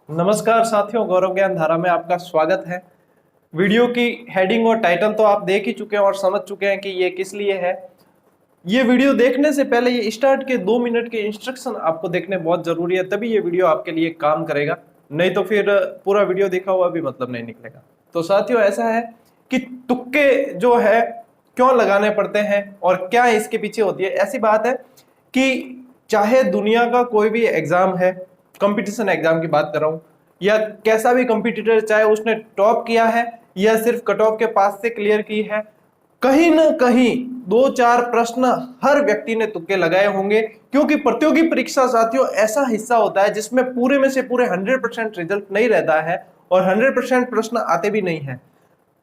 नमस्कार साथियों, गौरव ज्ञान धारा में आपका स्वागत है। वीडियो की हेडिंग और टाइटल तो आप देख ही चुके हैं और समझ चुके हैं कि ये किस लिए है। ये वीडियो देखने से पहले ये स्टार्ट के 2 मिनट के इंस्ट्रक्शन आपको देखने बहुत जरूरी है, तभी ये वीडियो आपके लिए काम करेगा। नहीं तो फिर पूरा वीडियो देखा हुआ भी मतलब नहीं निकलेगा। तो साथियों, ऐसा है कि तुक्के जो है क्यों लगाने पड़ते हैं और क्या इसके पीछे होती है। ऐसी बात है कि चाहे दुनिया का कोई भी एग्जाम है, कंपटीशन एग्जाम की बात कर रहा हूं, या कैसा भी कंपटीटर, चाहे उसने टॉप किया है या सिर्फ कट ऑफ के पास से क्लियर की है, कहीं ना कहीं 2-4 प्रश्न हर व्यक्ति ने तुक्के लगाए होंगे। क्योंकि प्रतियोगी परीक्षा साथियों ऐसा हिस्सा होता है जिसमें पूरे में से पूरे 100% रिजल्ट नहीं रहता है और 100% प्रश्न आते भी नहीं है।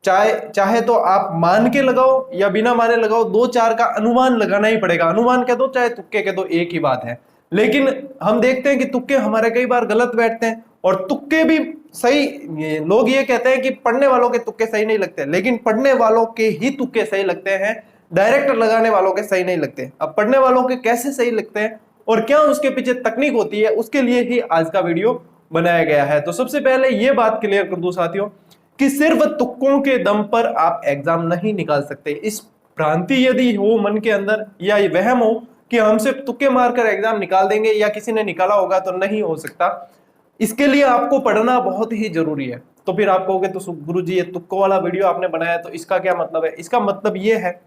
चाहे चाहे तो आप मान के लगाओ या बिना माने लगाओ, 2-4 का अनुमान लगाना ही पड़ेगा। अनुमान कह दो चाहे तुक्के कह दो, एक ही बात है। लेकिन हम देखते हैं कि तुक्के हमारे कई बार गलत बैठते हैं और तुक्के भी सही। लोग ये कहते हैं कि पढ़ने वालों के तुक्के सही नहीं लगते, लेकिन पढ़ने वालों के ही तुक्के सही लगते हैं, डायरेक्ट लगाने वालों के सही नहीं लगते। अब पढ़ने वालों के कैसे सही लगते हैं और क्या उसके पीछे तकनीक होती है, उसके लिए ही आज का वीडियो बनाया गया है। तो सबसे पहले ये बात क्लियर कर दूं साथियों कि सिर्फ तुक्कों के दम पर आप एग्जाम नहीं निकाल सकते। इस भ्रांति यदि हो मन के अंदर या ये वहम हो कि हम सिर्फ तुक्के मारकर एग्जाम निकाल देंगे या किसी ने निकाला होगा, तो नहीं हो सकता। इसके लिए आपको पढ़ना बहुत ही जरूरी है। तो फिर आप कहोगे तो गुरुजी ये तुक्कों वाला वीडियो आपने बनाया तो इसका क्या मतलब है। इसका मतलब ये है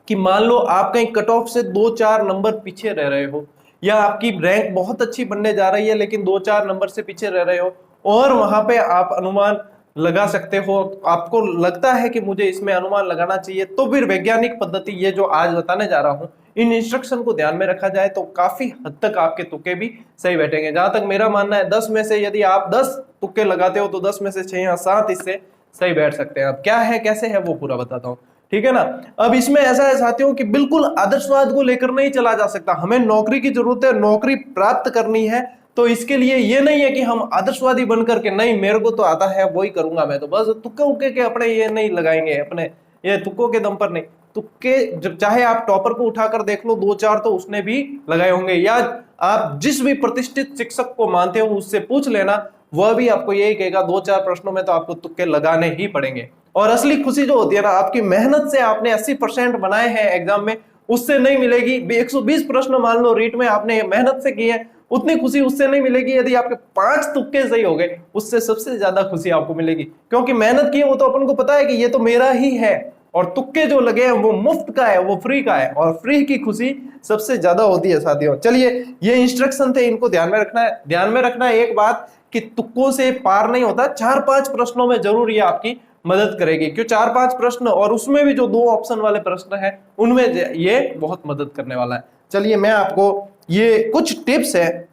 कि मान लो आप कहीं कट ऑफ से 2-4 नंबर पीछे रह रहे हो, या आपकी रैंक बहुत अच्छी बनने जा रही है लेकिन 2-4 नंबर से पीछे रह रहे हो, और वहां पे आप अनुमान लगा सकते हो, आपको लगता है कि मुझे इसमें अनुमान लगाना चाहिए, तो फिर वैज्ञानिक पद्धति ये जो आज बताने जा रहा हूं, इन इंस्ट्रक्शन को ध्यान में रखा जाए तो काफी हद तक आपके तुक्के भी सही बैठेंगे। जहां तक मेरा मानना है 10 में से यदि आप 10 तुक्के लगाते हो तो 10 में से 6 या 7 इससे सही बैठ सकते हैं। अब क्या है कैसे है वो पूरा बताता हूं, ठीक है ना। अब इसमें ऐसा है साथियों कि बिल्कुल आदर्शवाद को लेकर नहीं चला जा सकता। हमें नौकरी की जरूरत है, नौकरी प्राप्त करनी है, तो इसके लिए ये नहीं है कि हम आदर्शवादी बनकर के नहीं मेरे को तो आता है वही करूंगा मैं, तो बस तुक्के उक्के के अपने ये नहीं लगाएंगे, अपने ये तुक्कों के दम पर नहीं। तुक्के जब चाहे आप टॉपर को उठाकर देख लो, 2-4 तो उसने भी लगाए होंगे, या आप जिस भी प्रतिष्ठित शिक्षक को मानते हो उससे पूछ लेना, वह भी आपको यही कहेगा 2-4 प्रश्नों में तो आपको तुक्के लगाने ही पड़ेंगे। और असली खुशी जो होती है ना, आपकी मेहनत से आपने 80% बनाए हैं एग्जाम में, उससे नहीं मिलेगी। 120 प्रश्न मान लो रीट में आपने मेहनत से किए, उतनी खुशी उससे नहीं मिलेगी। यदि आपके 5 तुक्के सही हो गए, उससे सबसे ज्यादा खुशी आपको मिलेगी, क्योंकि मेहनत की है वो तो अपन को पता है कि ये तो मेरा ही है, और तुक्के जो लगे हैं वो मुफ्त का है, वो फ्री का है, और फ्री की खुशी सबसे ज्यादा होती है साथियों। चलिए, ये इंस्ट्रक्शन थे, इनको ध्यान में रखना है। ध्यान में रखना है एक बात कि तुक्कों से पार नहीं होता, 4-5 प्रश्नों में जरूर ये आपकी मदद करेगी। क्यों 4-5 प्रश्न, और उसमें भी जो 2 ऑप्शन वाले प्रश्न हैं उनमें ये बहुत मदद करने वाला है। चलिए, मैं आपको ये कुछ टिप्स है,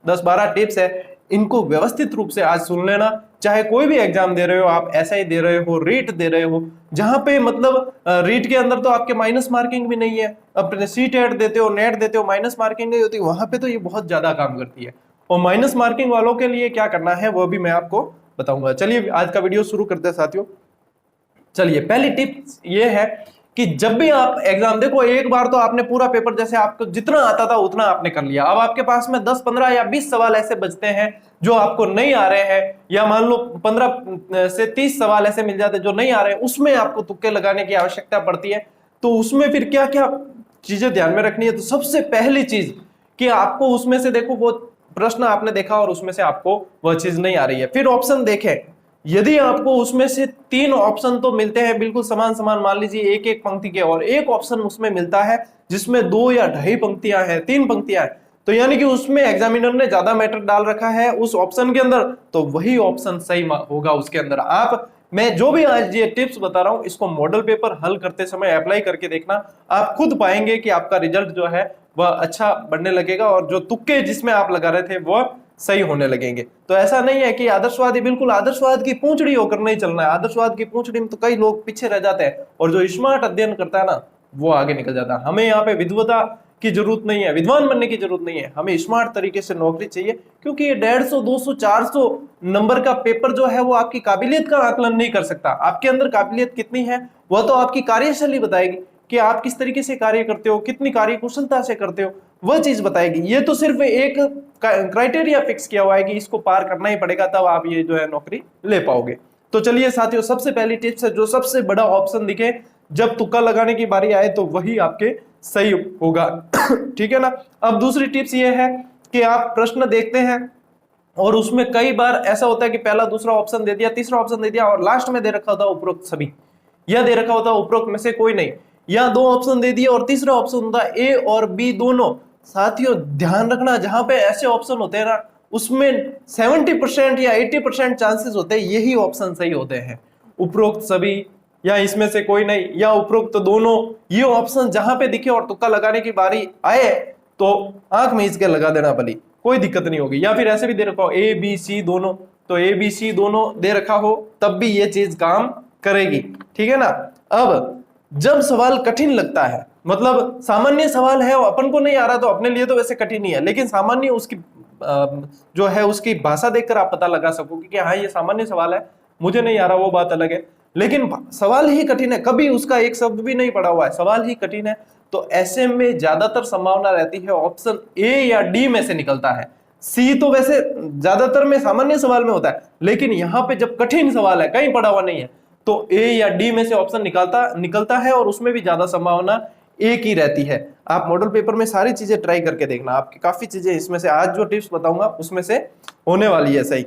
10-12 टिप्स है, इनको व्यवस्थित रूप से आज सुन लेना। चाहे कोई भी एग्जाम दे रहे हो, आप एसआई दे रहे हो, रीट दे रहे हो, जहां पे मतलब रीट के अंदर तो आपके माइनस मार्किंग भी नहीं है, अपने सीटेट देते हो, नेट देते हो, माइनस मार्किंग नहीं होती, वहां पे तो ये बहुत ज्यादा काम करती है। और माइनस मार्किंग वालों के लिए क्या करना है वो भी मैं आपको बताऊंगा। चलिए, आज का वीडियो शुरू करते हैं साथियों। चलिए, पहली टिप ये है कि जब भी आप एग्जाम देखो, एक बार तो आपने पूरा पेपर जैसे आपको जितना आता था उतना आपने कर लिया, अब आपके पास में 10, 15 या 20 सवाल ऐसे बचते हैं जो आपको नहीं आ रहे हैं, या मान लो 15 से 30 सवाल ऐसे मिल जाते हैं जो नहीं आ रहे हैं, उसमें आपको तुक्के लगाने की आवश्यकता पड़ती है। तो उसमें फिर क्या क्या चीजें ध्यान में रखनी है। तो सबसे पहली चीज कि आपको उसमें से देखो, वो प्रश्न आपने देखा और उसमें से आपको वह चीज नहीं आ रही है, फिर ऑप्शन देखें। यदि आपको उसमें से 3 ऑप्शन तो मिलते हैं बिल्कुल समान समान, मान लीजिए एक एक पंक्ति के, और एक ऑप्शन उसमें मिलता है जिसमें 2 या 2.5 पंक्तियां हैं, 3 पंक्तियां हैं, तो यानी कि उसमें एग्जामिनर ने ज्यादा मैटर डाल रखा है उस ऑप्शन के अंदर, तो वही ऑप्शन सही होगा उसके अंदर। आप, मैं जो भी आज ये टिप्स बता रहा हूं, इसको मॉडल पेपर हल करते समय अप्लाई करके देखना, आप खुद पाएंगे कि आपका रिजल्ट जो है वह अच्छा बनने लगेगा, और जो तुक्के जिसमें आप लगा रहे थे वह सही होने लगेंगे। तो ऐसा नहीं है कि आदर्शवादी, बिल्कुल आदर्शवाद की पूंछड़ी होकर नहीं चलना है। आदर्शवाद की पूंछड़ी में तो कई लोग पीछे रह जाते हैं, और जो स्मार्ट अध्ययन करता है ना, वो आगे निकल जाता है। हमें यहाँ पे विद्वता की जरूरत नहीं है, विद्वान बनने की जरूरत नहीं है, हमें स्मार्ट तरीके से नौकरी चाहिए। क्योंकि ये 150, 200, 400 नंबर का पेपर जो है वो आपकी काबिलियत का आकलन नहीं कर सकता। आपके अंदर काबिलियत कितनी है वह तो आपकी कार्यशैली बताएगी कि आप किस तरीके से कार्य करते हो, कितनी कार्य कुशलता से करते हो, वह चीज बताएगी। ये तो सिर्फ एक क्राइटेरिया फिक्स किया हुआ है कि इसको पार करना ही पड़ेगा, तब आप ये जो है नौकरी ले पाओगे। तो चलिए साथियों, सबसे पहली टिप्स है, जो सबसे बड़ा ऑप्शन दिखे जब तुक्का लगाने की बारी आए तो वही आपके सही होगा। ठीक है ना। अब दूसरी टिप्स ये है कि आप प्रश्न देखते हैं और उसमें कई बार ऐसा होता है कि पहला दूसरा ऑप्शन दे दिया, तीसरा ऑप्शन दे दिया और लास्ट में दे रखा होता है उपरोक्त सभी, या दे रखा होता है उपरोक्त में से कोई नहीं, या दो ऑप्शन दे दिए और तीसरा ऑप्शन होता है ए और बी दोनों। साथियों ध्यान रखना, जहां पे ऐसे ऑप्शन होते हैं ना, उसमें 70% या 80% चांसेस होते हैं यही ऑप्शन सही होते हैं, उपरोक्त सभी या इसमें से कोई नहीं या उपरोक्त दोनों। ये ऑप्शन जहां पे दिखे और तुक्का लगाने की बारी आए तो आंख मीच के लगा देना भली, कोई दिक्कत नहीं होगी। या फिर ऐसे भी दे रखा हो ए बी सी दोनों, तो ए बी सी दोनों दे रखा हो तब भी ये चीज काम करेगी। ठीक है ना। अब जब सवाल कठिन लगता है, मतलब सामान्य सवाल है और अपन को नहीं आ रहा, तो अपने लिए तो वैसे कठिन ही है, लेकिन सामान्य उसकी जो है उसकी भाषा देखकर आप पता लगा सकोगे कि हाँ ये सामान्य सवाल है, मुझे नहीं आ रहा, वो बात अलग है। लेकिन सवाल ही कठिन है, कभी उसका एक शब्द भी नहीं पढ़ा हुआ है, सवाल ही कठिन है, तो ऐसे में ज्यादातर संभावना रहती है ऑप्शन ए या डी में से निकलता है। सी तो वैसे ज्यादातर में सामान्य सवाल में होता है, लेकिन यहां पे जब कठिन सवाल है, कहीं पढ़ा हुआ नहीं है, तो ए या डी में से ऑप्शन निकलता है और उसमें भी ज्यादा संभावना ए की रहती है। आप मॉडल पेपर में सारी चीजें ट्राई करके देखना, आपकी काफी चीजें इसमें से आज जो टिप्स बताऊंगा उसमें से होने वाली है सही।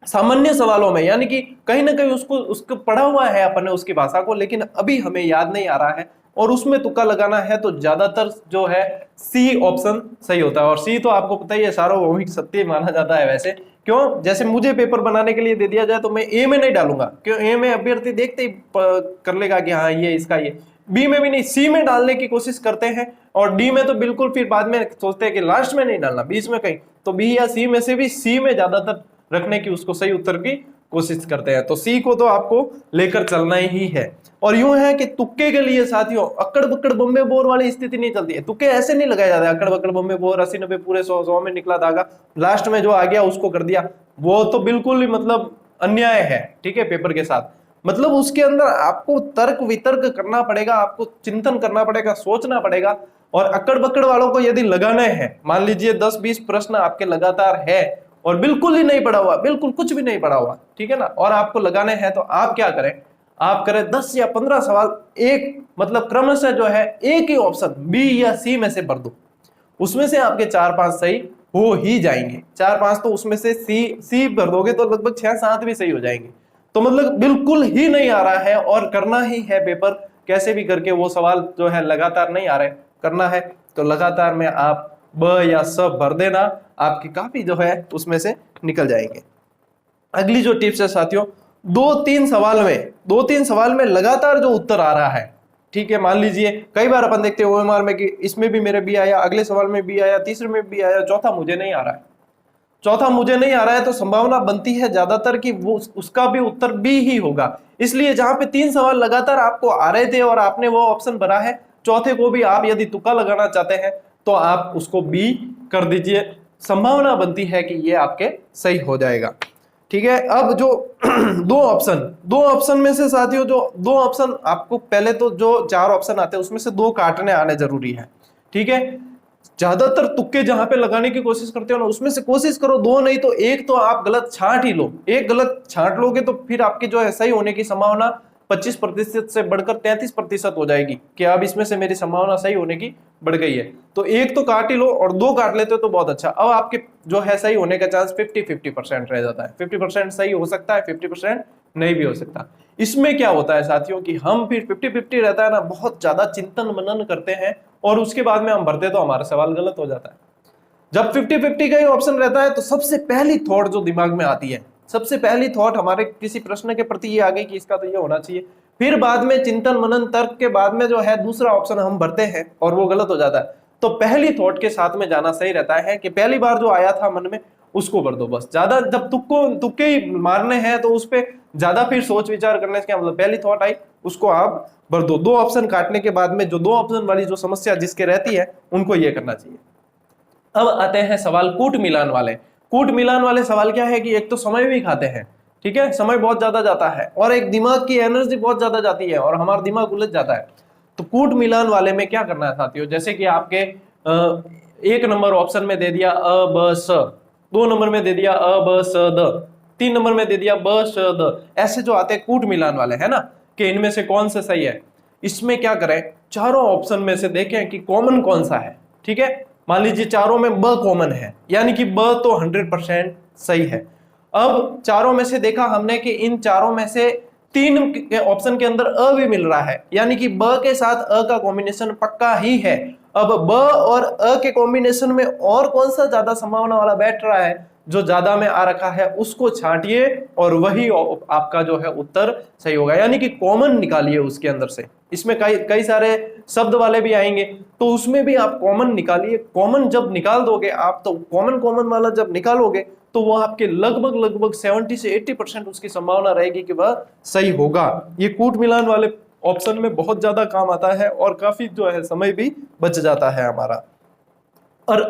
सामान्य सवालों में यानी कि कहीं ना कहीं उसको पढ़ा हुआ है अपन ने उसकी भाषा को, लेकिन अभी हमें याद नहीं आ रहा है और उसमें तुक्का लगाना है, तो ज्यादातर जो है सी ऑप्शन सही होता है। और सी तो आपको पता ही है सार्वभौमिक सत्य माना जाता है वैसे। क्यों? जैसे मुझे पेपर बनाने के लिए दे दिया जाए तो मैं ए में नहीं डालूंगा, क्यों? ए में अभ्यर्थी देखते ही कर लेगा कि हाँ ये इसका ये, बी में भी नहीं, सी में डालने की कोशिश करते हैं, और डी में तो बिल्कुल फिर बाद में सोचते हैं कि लास्ट में नहीं डालना, बीच में कहीं, तो बी या सी में से भी सी में ज्यादातर रखने की उसको सही उत्तर की कोशिश करते हैं। तो सी को तो आपको लेकर चलना ही है। और यूं है कि तुक्के के लिए साथियों अक्कड़ बक्कड़ बम्बे बोर वाली स्थिति नहीं चलती है। तुक्के ऐसे नहीं लगाए जाते अक्कड़ बक्कड़ बम्बे बोर 80 90 पूरे 100 में निकला धागा, लास्ट में जो आ गया उसको कर दिया, वो तो बिल्कुल ही मतलब अन्याय है। ठीक है, पेपर के साथ मतलब उसके अंदर आपको तर्क वितर्क करना पड़ेगा, आपको चिंतन करना पड़ेगा, सोचना पड़ेगा। और अक्कड़ बक्कड़ वालों को यदि लगाना है, मान लीजिए 10-20 प्रश्न आपके लगातार है और बिल्कुल ही नहीं पढ़ा हुआ, बिल्कुल कुछ भी नहीं पढ़ा हुआ, ठीक है ना, और आपको लगाने हैं, तो आप क्या करें, आप करें 10 या 15 सवाल एक मतलब क्रमशः जो है एक ही ऑप्शन बी या सी में से भर दो, उसमें से आपके 4-5 सही हो ही जाएंगे। 4-5 तो उसमें से सी भर दोगे तो लगभग 6-7 भी सही हो जाएंगे। तो मतलब बिल्कुल ही नहीं आ रहा है और करना ही है पेपर कैसे भी करके, वो सवाल जो है लगातार नहीं आ रहे, करना है तो लगातार में आप ब या स भर देना, आपकी काफी जो है उसमें से निकल जाएंगे। अगली जो टिप्स है साथियों, 2-3 सवाल में लगातार जो उत्तर आ रहा है, ठीक है, मान लीजिए कई बार अपन देखते हैं ओएमआर में कि इसमें भी मेरे बी आया, अगले सवाल में भी आया, तीसरे में भी आया, चौथा मुझे नहीं आ रहा है, तो संभावना बनती है ज्यादातर कि वो उसका भी उत्तर बी ही होगा। इसलिए जहां पे 3 सवाल लगातार आपको आ रहे थे और आपने वो ऑप्शन भरा है, चौथे को भी आप यदि तुक्का लगाना चाहते हैं तो आप उसको बी कर दीजिए, संभावना बनती है कि ये आपके सही हो जाएगा। ठीक है, अब जो दो ऑप्शन में से साथियों, जो 2 ऑप्शन आपको पहले तो जो 4 ऑप्शन आते हैं उसमें से 2 काटने आने जरूरी है। ठीक है, ज्यादातर तुक्के जहां पे लगाने की कोशिश करते हो ना, उसमें से कोशिश करो 2 नहीं तो 1 तो आप गलत छांट ही लो। एक गलत छांट लोगे तो फिर आपकी जो है सही होने की संभावना 25% से बढ़कर 33% हो जाएगी कि अब इसमें से मेरी संभावना सही होने की बढ़ गई है। तो 1 तो काट ही लो और 2 काट लेते हो तो बहुत अच्छा। अब आपके जो है सही होने का चांस 50-50% रह जाता है। 50% सही हो सकता है, 50% नहीं भी हो सकता। इसमें क्या होता है साथियों कि हम फिर 50-50 रहता है ना, बहुत ज्यादा चिंतन मनन करते हैं और उसके बाद में हम भरते तो हमारा सवाल गलत हो जाता है। जब 50-50 का ही ऑप्शन रहता है तो सबसे पहली थॉट जो दिमाग में आती है, सबसे पहली थॉट हमारे किसी प्रश्न के प्रति ये आ गई कि इसका तो ये होना चाहिए, फिर बाद में चिंतन मनन तर्क के बाद में जो है दूसरा ऑप्शन हम भरते हैं और वो गलत हो जाता है। तो पहली थॉट के साथ में जाना सही रहता है कि पहली बार जो आया था मन में उसको भर दो बस। ज्यादा जब तुक्के ही मारने हैं तो उस पर ज्यादा फिर सोच विचार करने का मतलब, पहली थॉट आई उसको आप भर दो। 2 ऑप्शन काटने के बाद में जो 2 ऑप्शन वाली जो समस्या जिसके रहती है उनको ये करना चाहिए। अब आते हैं सवाल कूट मिलान वाले। कूट मिलान वाले सवाल क्या है कि एक तो समय भी खाते हैं, ठीक है, समय बहुत ज्यादा जाता है और एक दिमाग की एनर्जी बहुत ज्यादा जाती है और हमारा दिमाग उलझ जाता है। तो कूट मिलान वाले में क्या करना है साथियों, जैसे कि आपके एक नंबर ऑप्शन में दे दिया अ ब स, 2 नंबर में दे दिया अ ब स द, 3 नंबर में दे दिया ब श द, ऐसे जो आते हैं कूट मिलान वाले, है ना, कि इनमें से कौन सा सही है। इसमें क्या करें, चारों ऑप्शन में से देखें कि कॉमन कौन सा है। ठीक है, मान लीजिए चारों में ब कॉमन है, यानी कि ब तो 100% सही है। अब चारों में से देखा हमने कि इन चारों में से 3 ऑप्शन के अंदर अ भी मिल रहा है, यानी कि ब के साथ अ का कॉम्बिनेशन पक्का ही है। अब ब और अ के कॉम्बिनेशन में और कौन सा ज्यादा संभावना वाला बैठ रहा है, जो ज्यादा में आ रखा है उसको छांटिए और वही आपका जो है उत्तर सही होगा, यानी कि कॉमन निकालिए उसके अंदर से। इसमें कई कई सारे शब्द वाले भी आएंगे, तो उसमें भी आप कॉमन निकालिए। कॉमन जब निकाल दोगे आप, तो कॉमन कॉमन वाला जब निकालोगे तो वो आपके लगभग लगभग 70 से 80% उसकी संभावना रहेगी कि वह सही होगा। ये कूट मिलान वाले ऑप्शन में बहुत ज्यादा काम आता है और काफी जो है समय भी बच जाता है हमारा। और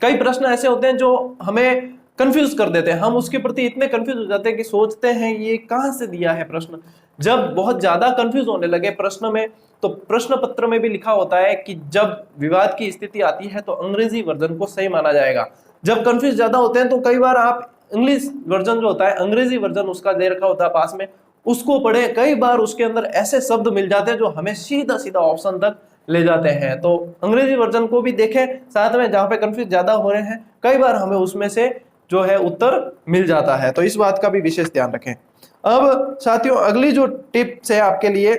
कई प्रश्न ऐसे होते हैं जो हमें कंफ्यूज कर देते हैं, हम उसके प्रति इतने कंफ्यूज हो जाते हैं कि सोचते हैं ये कहां से दिया है प्रश्न। जब बहुत ज्यादा कंफ्यूज होने लगे प्रश्न में, तो प्रश्न पत्र में भी लिखा होता है कि जब विवाद की स्थिति आती है तो अंग्रेजी वर्जन को सही माना जाएगा। जब कंफ्यूज ज्यादा होते हैं तो कई बार आप इंग्लिश वर्जन जो होता है, अंग्रेजी वर्जन उसका दे रखा होता है पास में, उसको पढ़े। कई बार उसके अंदर ऐसे शब्द मिल जाते हैं जो हमें सीधा सीधा ऑप्शन तक ले जाते हैं। तो अंग्रेजी वर्जन को भी देखें साथ में, जहां पे कंफ्यूज ज्यादा हो रहे हैं कई बार हमें उसमें से जो है उत्तर मिल जाता है, तो इस बात का भी विशेष ध्यान रखें। अब साथियों, अगली जो टिप्स है आपके लिए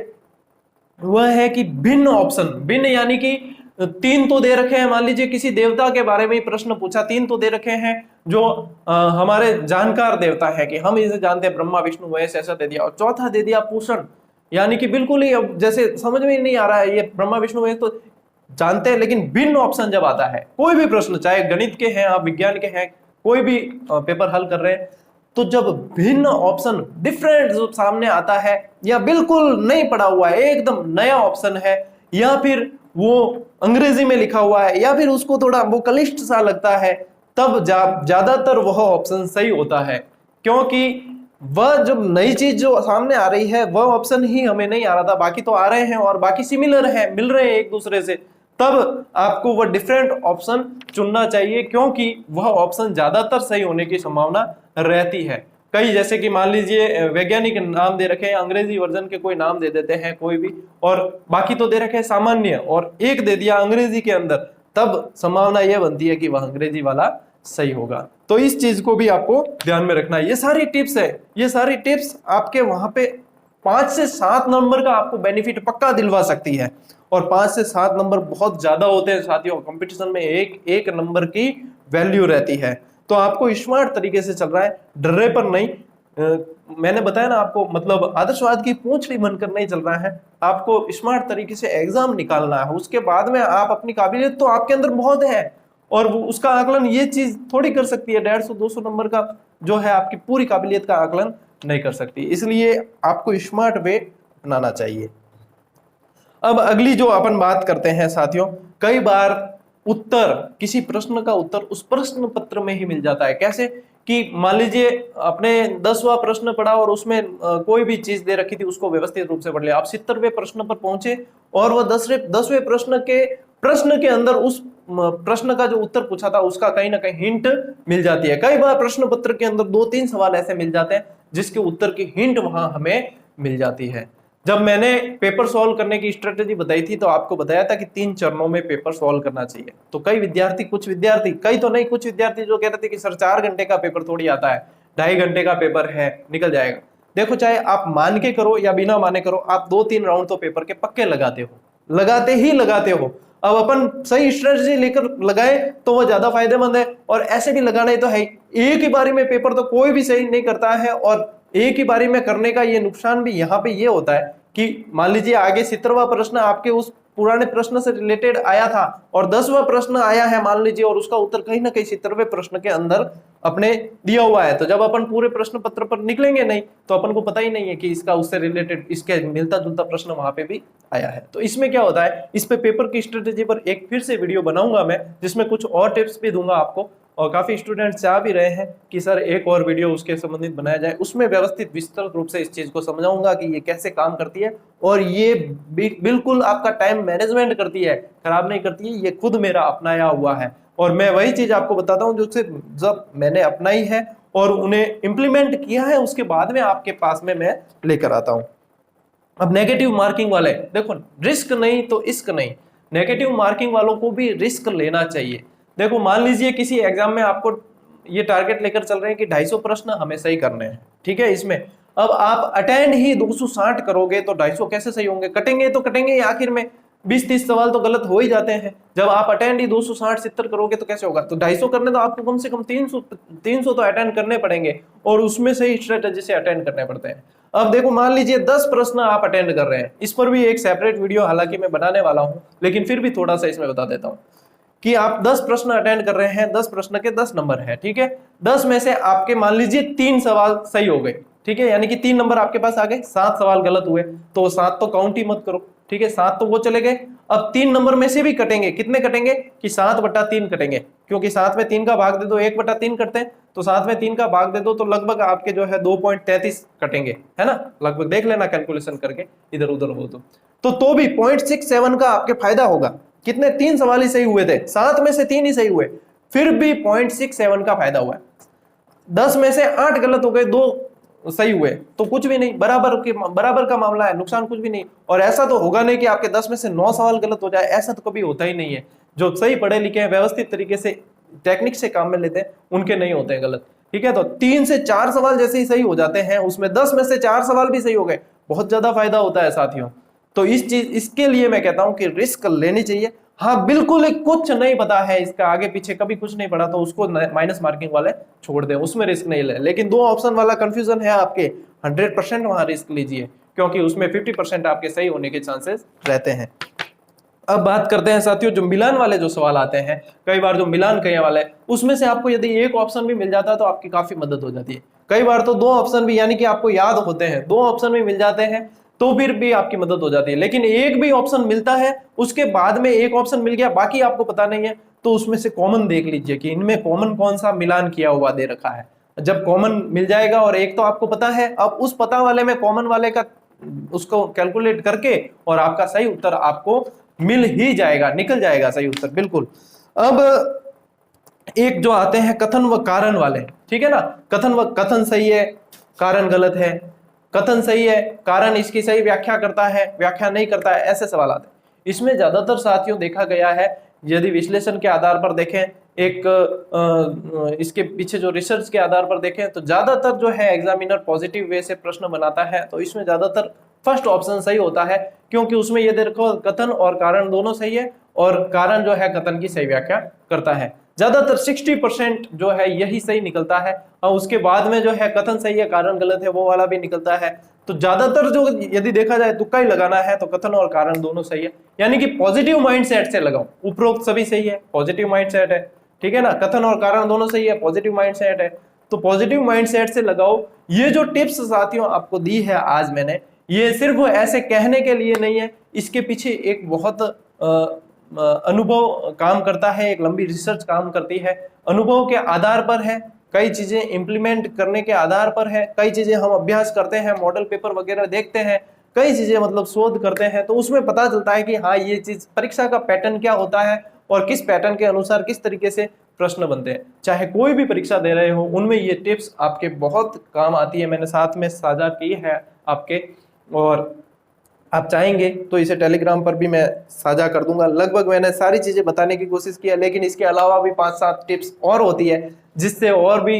वह है कि भिन्न ऑप्शन, भिन्न यानी कि 3 तो दे रखे हैं, मान लीजिए किसी देवता के बारे में ही प्रश्न पूछा, 3 तो दे रखे हैं जो हमारे जानकार देवता है कि हम इसे जानते हैं, ब्रह्मा विष्णु महेश, ऐसा दे दिया। और चौथा दे दिया पूषण, यानी कि बिल्कुल ही अब जैसे समझ में ही नहीं आ रहा है, ये ब्रह्मा विष्णु महेश तो जानते हैं, लेकिन भिन्न ऑप्शन जब आता है कोई भी प्रश्न, चाहे गणित के हैं आप विज्ञान के हैं, कोई भी पेपर हल कर रहे हैं, तो जब भिन्न ऑप्शन डिफरेंट जो सामने आता है, या बिल्कुल नहीं पढ़ा हुआ है, एकदम नया ऑप्शन है, या फिर वो अंग्रेजी में लिखा हुआ है, या फिर उसको थोड़ा वो क्लिष्ट सा लगता है, तब ज्यादातर वह ऑप्शन सही होता है। क्योंकि वह जब नई चीज जो सामने आ रही है वह ऑप्शन ही हमें नहीं आ रहा था, बाकी तो आ रहे हैं और बाकी सिमिलर है, मिल रहे हैं एक दूसरे से, तब आपको वह डिफरेंट ऑप्शन चुनना चाहिए, क्योंकि वह ऑप्शन ज्यादातर सही होने की संभावना रहती है। कई जैसे कि मान लीजिए वैज्ञानिक नाम दे रखे हैं, अंग्रेजी वर्जन के कोई नाम दे देते हैं कोई भी, और बाकी तो दे रखे हैं सामान्य, और एक दे दिया अंग्रेजी के अंदर, तब संभावना यह बनती है कि वह अंग्रेजी वाला सही होगा। तो इस चीज को भी आपको ध्यान में रखना है। ये सारी टिप्स है, ये सारी टिप्स आपके वहां पे 5 से 7 नंबर का आपको बेनिफिट पक्का दिलवा सकती है, और 5 से 7 नंबर बहुत ज्यादा होते हैं साथियों, कंपटीशन में एक एक नंबर की वैल्यू रहती है। तो आपको स्मार्ट तरीके से चल रहा है, डरे पर नहीं। मैंने बताया ना आपको, मतलब आदर्शवाद की पूंछड़ी बनकर नहीं चल रहा है, आपको स्मार्ट तरीके से एग्जाम निकालना है। उसके बाद में आप अपनी काबिलियत तो आपके अंदर बहुत है, और वो उसका आकलन ये चीज थोड़ी कर सकती है, 150-200 नंबर का जो है आपकी पूरी काबिलियत का आकलन नहीं कर सकती। इसलिए आपको स्मार्ट वे अपनाना चाहिए। अब अगली जो अपन बात करते हैं साथियों, कई बार उत्तर, किसी प्रश्न का उत्तर उस प्रश्न पत्र में ही मिल जाता है। कैसे कि मान लीजिए आपने 10वां प्रश्न पढ़ा और उसमें कोई भी चीज दे रखी थी, उसको व्यवस्थित रूप से पढ़ लिया, आप 70वें प्रश्न पर पहुंचे और वह 10वें प्रश्न के अंदर उस प्रश्न का जो उत्तर पूछा था उसका कहीं ना कहीं हिंट मिल जाती है। कई बार प्रश्न पत्र के अंदर 2-3 सवाल ऐसे मिल जाते हैं जिसके उत्तर की हिंट वहां हमें मिल जाती है। जब मैंने पेपर सॉल्व करने की स्ट्रेटेजी बताई थी तो आपको बताया था कि 3 चरणों में पेपर सॉल्व करना चाहिए। तो कई विद्यार्थी, कुछ विद्यार्थी, कई तो नहीं, कुछ विद्यार्थी जो कहते थे कि सर 4 घंटे का पेपर थोड़ी आता है, 2.5 घंटे का पेपर है, निकल जाएगा। देखो, चाहे आप मान के करो या बिना माने करो, आप 2-3 राउंड तो पेपर के पक्के लगाते हो, लगाते ही लगाते हो। अब अपन सही स्ट्रेटजी लेकर लगाए तो वह ज्यादा फायदेमंद है, और ऐसे भी लगाना ही तो है। एक ही बारी में पेपर तो कोई भी सही नहीं करता है, और एक ही बारी में करने का ये नुकसान भी यहाँ पे ये होता है कि मान लीजिए आगे 70वां प्रश्न आपके उस पुराने प्रश्न से रिलेटेड आया था और 10वां प्रश्न आया है मान लीजिए, और उसका उत्तर कहीं ना कहीं 70वें प्रश्न के अंदर अपने दिया हुआ है। तो जब अपन पूरे प्रश्न पत्र पर निकलेंगे नहीं तो अपन को पता ही नहीं है कि इसका उससे रिलेटेड, इसके मिलता जुलता प्रश्न वहां पे भी आया है। तो इसमें क्या होता है, इस पे पेपर की स्ट्रेटेजी पर एक फिर से वीडियो बनाऊंगा मैं, जिसमें कुछ और टिप्स भी दूंगा आपको, और काफी स्टूडेंट चाह भी रहे हैं कि सर एक और वीडियो उसके संबंधित बनाया जाए। उसमें व्यवस्थित विस्तृत रूप से इस चीज को समझाऊंगा कि ये कैसे काम करती है, और ये बिल्कुल आपका टाइम मैनेजमेंट करती है, खराब नहीं करती है। ये खुद मेरा अपनाया हुआ है, और मैं वही चीज आपको बताता हूँ जो जब मैंने अपनाई है और उन्हें इंप्लीमेंट किया है, उसके बाद में आपके पास में मैं लेकर आता हूँ। अब नेगेटिव मार्किंग वाले देखो, रिस्क नहीं तो इश्क नहीं। नेगेटिव मार्किंग वालों को भी रिस्क लेना चाहिए। देखो मान लीजिए किसी एग्जाम में आपको ये टारगेट लेकर चल रहे हैं कि 250 प्रश्न हमें सही करने हैं, ठीक है। इसमें अब आप अटेंड ही 260 करोगे तो 250 कैसे सही होंगे? कटेंगे तो कटेंगे ही, आखिर में 20-30 सवाल तो गलत हो ही जाते हैं। जब आप अटेंड ही 260-70 करोगे तो कैसे होगा? तो 250 करने तो आपको कम से कम 300 तो अटेंड करने पड़ेंगे, और उसमें से ही स्ट्रेटेजी से अटेंड करने पड़ते हैं। अब देखो मान लीजिए 10 प्रश्न आप अटेंड कर रहे हैं, इस पर भी एक सेपरेट वीडियो हालांकि मैं बनाने वाला हूं, लेकिन फिर भी थोड़ा सा इसमें बता देता हूं कि आप 10 प्रश्न अटेंड कर रहे हैं, 10 प्रश्न के 10 नंबर है, ठीक है। 10 में से आपके मान लीजिए 3 सवाल सही हो गए, ठीक है, यानी कि 3 नंबर आपके पास आ गए, 7 सवाल गलत हुए, तो 7 तो काउंट ही मत करो, ठीक है, 7 तो वो चले गए। अब 3 नंबर में से भी कटेंगे, कितने कटेंगे कि 7/3 कटेंगे, क्योंकि 7 में 3 का भाग दे दो 1/3 करते हैं, तो 7 में 3 का भाग दे दो तो लगभग आपके जो है 2.33 कटेंगे, है ना, लगभग देख लेना कैलकुलेशन करके इधर उधर हो तो भी 0.67 का आपके फायदा होगा। कितने? 3 सवाल ही सही हुए थे, 7 में से 3 ही सही हुए, फिर भी 0.67 का फायदा हुआ है। 10 में से 8 गलत हो गए, 2 सही हुए, तो कुछ भी नहीं, बराबर का मामला है, नुकसान कुछ भी नहीं। और ऐसा तो होगा नहीं कि आपके 10 में से 9 सवाल गलत हो जाए, ऐसा तो कभी होता ही नहीं है। जो सही पढ़े लिखे हैं, व्यवस्थित तरीके से टेक्निक से काम में लेते हैं, उनके नहीं होते हैं गलत, ठीक है। तो 3 से 4 सवाल जैसे ही सही हो जाते हैं, उसमें 10 में से 4 सवाल भी सही हो गए, बहुत ज्यादा फायदा होता है साथियों। तो इसके लिए मैं कहता हूं कि रिस्क लेनी चाहिए। हाँ बिल्कुल कुछ नहीं पता है, इसका आगे पीछे कभी कुछ नहीं पढ़ा, तो उसको माइनस मार्किंग वाले छोड़ दें, उसमें रिस्क नहीं ले। लेकिन 2 ऑप्शन वाला कंफ्यूजन है आपके, 100% वहां रिस्क लीजिए, क्योंकि उसमें 50% आपके सही होने के चांसेस रहते हैं। अब बात करते हैं साथियों, जो मिलान वाले जो सवाल आते हैं, कई बार जो मिलान करने वाले, उसमें से आपको यदि एक ऑप्शन भी मिल जाता है तो आपकी काफी मदद हो जाती है। कई बार तो 2 ऑप्शन भी, यानी कि आपको याद होते हैं, 2 ऑप्शन भी मिल जाते हैं तो फिर भी आपकी मदद हो जाती है। लेकिन एक भी ऑप्शन मिलता है, उसके बाद में एक ऑप्शन मिल गया, बाकी आपको पता नहीं है, तो उसमें से कॉमन देख लीजिए कि इनमें कॉमन कौन सा मिलान किया हुआ दे रखा है। जब कॉमन मिल जाएगा और एक तो आपको पता है, अब उस पता वाले में कॉमन वाले का उसको कैलकुलेट करके और आपका सही उत्तर आपको मिल ही जाएगा, निकल जाएगा सही उत्तर, बिल्कुल। अब एक जो आते हैं कथन व कारण वाले, ठीक है ना, कथन सही है, कारण गलत है, कथन सही है, कारण इसकी सही व्याख्या करता है, व्याख्या नहीं करता है, ऐसे सवाल आते हैं। इसमें ज्यादातर साथियों देखा गया है, यदि विश्लेषण के आधार पर देखें, एक इसके पीछे जो रिसर्च के आधार पर देखें, तो ज्यादातर जो है एग्जामिनर पॉजिटिव वे से प्रश्न बनाता है, तो इसमें ज्यादातर फर्स्ट ऑप्शन सही होता है, क्योंकि उसमें ये देखो कथन और कारण दोनों सही है, और कारण जो है कथन की सही व्याख्या करता है। ज्यादातर 60% जो है यही सही निकलता है, और उसके बाद में जो है कथन सही है कारण गलत है वो वाला भी निकलता है। तो ज्यादातर जो यदि देखा जाए तुक्का ही लगाना है तो कथन और कारण दोनों सही है, यानी कि पॉजिटिव माइंडसेट से लगाओ, उपरोक्त सभी सही है, पॉजिटिव माइंडसेट है, ठीक है ना, कथन और कारण दोनों सही है, पॉजिटिव माइंडसेट है, तो पॉजिटिव माइंडसेट से लगाओ। ये जो टिप्स साथियों आपको दी है आज मैंने, ये सिर्फ ऐसे कहने के लिए नहीं है, इसके पीछे एक बहुत अनुभव काम करता है, एक लंबी रिसर्च काम करती है, अनुभव के आधार पर है, कई चीजें इंप्लीमेंट करने के आधार पर है, कई चीजें हम अभ्यास करते हैं, मॉडल पेपर वगैरह देखते हैं, कई चीजें मतलब शोध करते हैं, तो उसमें पता चलता है कि हाँ ये चीज परीक्षा का पैटर्न क्या होता है और किस पैटर्न के अनुसार किस तरीके से प्रश्न बनते हैं। चाहे कोई भी परीक्षा दे रहे हो, उनमें ये टिप्स आपके बहुत काम आती है, मैंने साथ में साझा की है आपके, और आप चाहेंगे तो इसे टेलीग्राम पर भी मैं साझा कर दूंगा। लगभग मैंने सारी चीजें बताने की कोशिश की है, लेकिन इसके अलावा भी 5-7 टिप्स और होती है जिससे और भी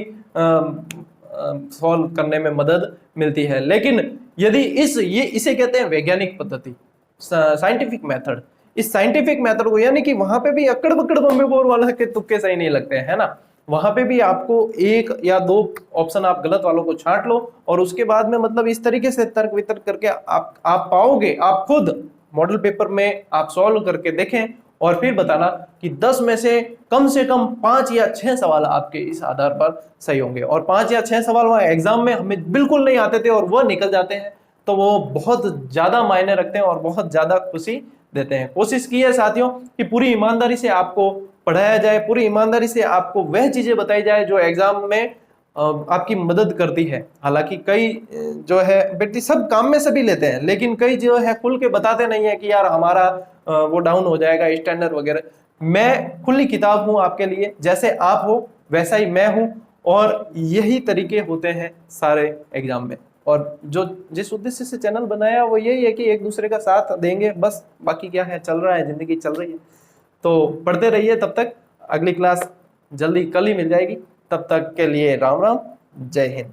सॉल्व करने में मदद मिलती है। लेकिन यदि इसे कहते हैं वैज्ञानिक पद्धति, साइंटिफिक मेथड। इस साइंटिफिक मेथड को, यानी कि वहां पे भी अकड़ बकड़ बम्बे बोर वाला के तुक्के सही नहीं लगते हैं ना, वहां पे भी आपको 1 या 2 ऑप्शन आप गलत वालों को छांट लो, और उसके बाद में मतलब इस तरीके से तर्क वितर्क करके आप पाओगे, आप खुद मॉडल पेपर में आप सॉल्व करके देखें और फिर बताना कि 10 में से कम 5 या 6 सवाल आपके इस आधार पर सही होंगे। और 5 या 6 सवाल वहां एग्जाम में हमें बिल्कुल नहीं आते थे और वह निकल जाते हैं, तो वो बहुत ज्यादा मायने रखते हैं और बहुत ज्यादा खुशी देते हैं। कोशिश की है साथियों कि पूरी ईमानदारी से आपको पढ़ाया जाए, पूरी ईमानदारी से आपको वह चीजें बताई जाए जो एग्जाम में आपकी मदद करती है। हालांकि कई जो है व्यक्ति सब काम में सभी लेते हैं, लेकिन कई जो है खुल के बताते नहीं है कि यार हमारा वो डाउन हो जाएगा स्टैंडर्ड वगैरह, मैं खुली किताब हूं आपके लिए, जैसे आप हो वैसा ही मैं हूं, और यही तरीके होते हैं सारे एग्जाम में। और जो जिस उद्देश्य से चैनल बनाया वो यही है कि एक दूसरे का साथ देंगे बस, बाकी क्या है, चल रहा है, जिंदगी चल रही है। तो पढ़ते रहिए। तब तक अगली क्लास जल्दी कल ही मिल जाएगी। तब तक के लिए राम राम, जय हिंद।